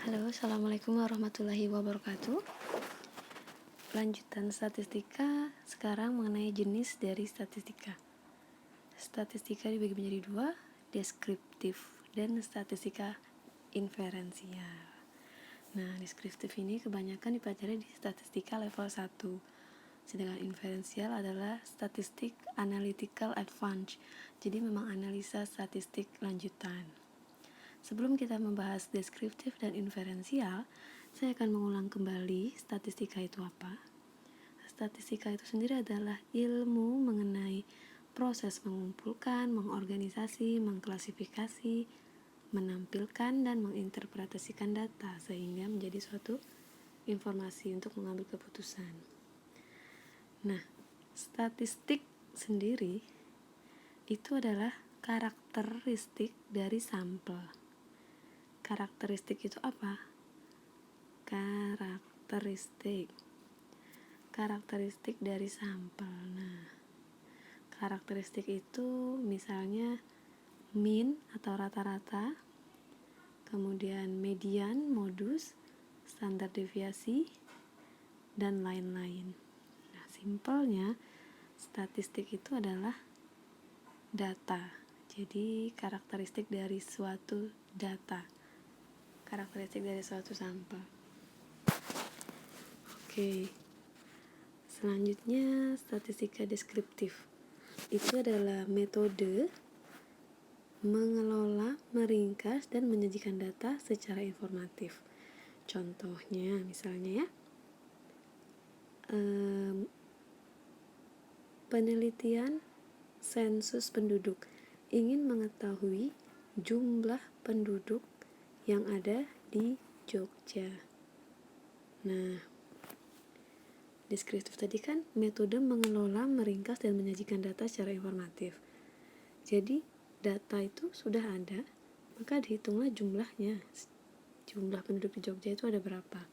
Halo, assalamualaikum warahmatullahi wabarakatuh. Lanjutan statistika sekarang mengenai jenis dari statistika. Statistika dibagi menjadi dua, deskriptif dan statistika inferensial. Nah, deskriptif ini kebanyakan dipelajari di statistika level 1. Sedangkan inferensial adalah statistik analytical advanced. Jadi memang analisa statistik lanjutan. Sebelum kita membahas deskriptif dan inferensial, saya akan mengulang kembali statistika itu apa. Statistika itu sendiri adalah ilmu mengenai proses mengumpulkan, mengorganisasi, mengklasifikasi, menampilkan, dan menginterpretasikan data sehingga menjadi suatu informasi untuk mengambil keputusan. Nah, statistik sendiri itu adalah karakteristik dari sampel. Karakteristik itu apa? Karakteristik dari sampel. Nah, karakteristik itu misalnya mean atau rata-rata, kemudian median, modus, standar deviasi, dan lain-lain. Nah, simpelnya statistik itu adalah data. Jadi karakteristik dari suatu data, karakteristik dari suatu sampel. Oke. Selanjutnya statistika deskriptif. Itu adalah metode mengelola, meringkas, dan menyajikan data secara informatif. Contohnya misalnya penelitian sensus penduduk ingin mengetahui jumlah penduduk yang ada di Jogja. Nah, deskriptif tadi kan metode mengelola, meringkas, dan menyajikan data secara informatif. Jadi data itu sudah ada, maka dihitunglah jumlahnya. Jumlah penduduk di Jogja itu ada berapa.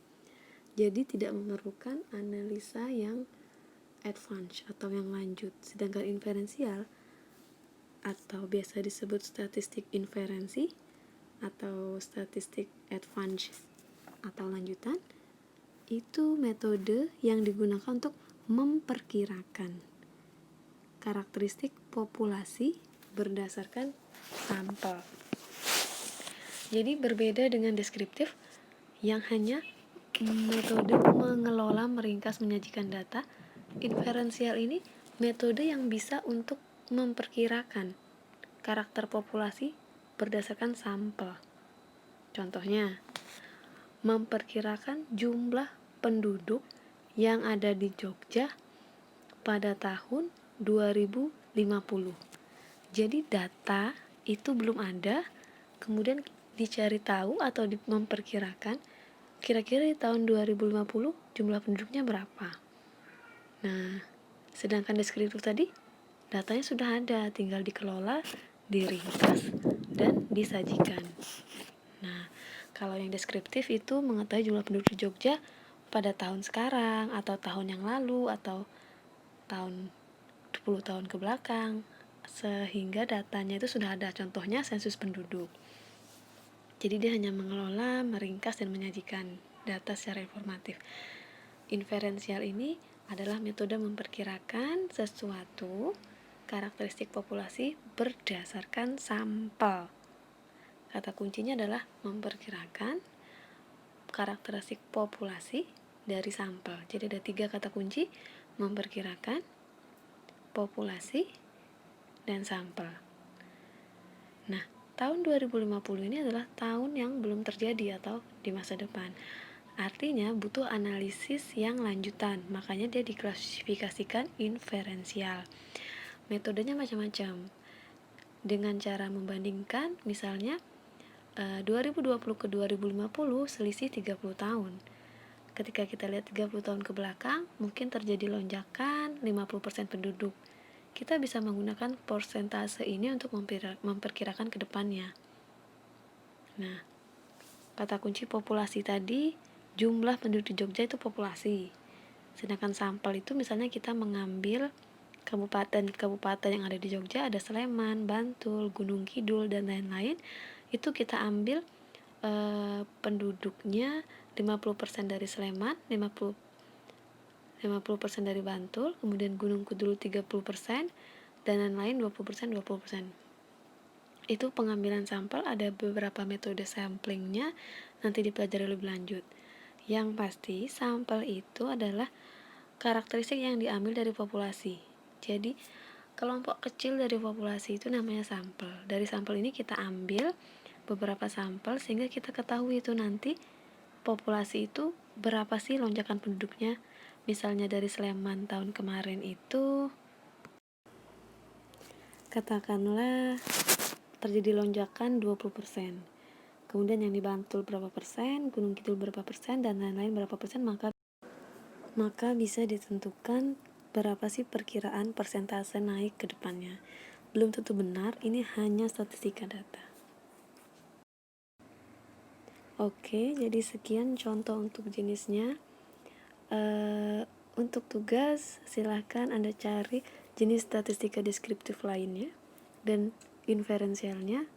Jadi tidak memerlukan analisa yang advance atau yang lanjut. Sedangkan inferensial atau biasa disebut statistik inferensi atau statistik advance atau lanjutan, itu metode yang digunakan untuk memperkirakan karakteristik populasi berdasarkan sampel. Jadi berbeda dengan deskriptif yang hanya metode mengelola, meringkas, menyajikan data. Inferensial ini metode yang bisa untuk memperkirakan karakter populasi berdasarkan sampel. Contohnya, memperkirakan jumlah penduduk yang ada di Jogja pada tahun 2050. Jadi data itu belum ada, kemudian dicari tahu atau memperkirakan kira-kira di tahun 2050 jumlah penduduknya berapa. Nah, sedangkan deskriptif tadi datanya sudah ada, tinggal dikelola, diringkas, dan disajikan. Nah, kalau yang deskriptif itu mengetahui jumlah penduduk di Jogja pada tahun sekarang, atau tahun yang lalu, atau tahun 10 tahun ke belakang, sehingga datanya itu sudah ada, contohnya sensus penduduk. Jadi dia hanya mengelola, meringkas, dan menyajikan data secara informatif. Inferensial ini adalah metode memperkirakan sesuatu karakteristik populasi berdasarkan sampel. Kata kuncinya adalah memperkirakan karakteristik populasi dari sampel. Jadi ada 3 kata kunci: memperkirakan, populasi, dan sampel. Nah, tahun 2050 ini adalah tahun yang belum terjadi atau di masa depan. Artinya butuh analisis yang lanjutan, makanya dia diklasifikasikan inferensial. Metodenya macam-macam. Dengan cara membandingkan, misalnya 2020 ke 2050 selisih 30 tahun. Ketika kita lihat 30 tahun ke belakang, mungkin terjadi lonjakan 50% penduduk. Kita bisa menggunakan persentase ini untuk memperkirakan ke depannya. Nah, kata kunci populasi tadi, jumlah penduduk di Jogja itu populasi. Sedangkan sampel itu misalnya kita mengambil kabupaten yang ada di Jogja, ada Sleman, Bantul, Gunung Kidul, dan lain-lain. Itu kita ambil penduduknya 50% dari Sleman, 50% dari Bantul, kemudian Gunung Kidul 30%, dan lain-lain 20%. Itu pengambilan sampel, ada beberapa metode samplingnya, nanti dipelajari lebih lanjut. Yang pasti sampel itu adalah karakteristik yang diambil dari populasi. Jadi kelompok kecil dari populasi itu namanya sampel. Dari sampel ini kita ambil beberapa sampel sehingga kita ketahui itu nanti populasi itu berapa sih lonjakan penduduknya. Misalnya dari Sleman tahun kemarin itu katakanlah terjadi lonjakan 20%. Kemudian yang di Bantul berapa persen, Gunung Kidul berapa persen, dan lain-lain berapa persen, maka bisa ditentukan berapa sih perkiraan persentase naik ke depannya. Belum tentu benar, ini hanya statistika data. Oke, jadi sekian contoh untuk jenisnya. Untuk tugas, silahkan Anda cari jenis statistika deskriptif lainnya dan inferensialnya.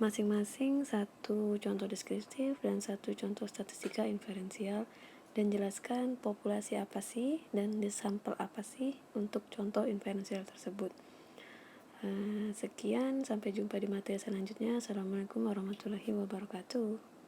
Masing-masing satu contoh deskriptif dan satu contoh statistika inferensial, dan jelaskan populasi apa sih dan sampel apa sih untuk contoh inferensial tersebut. Sekian, sampai jumpa di materi selanjutnya. Assalamualaikum warahmatullahi wabarakatuh.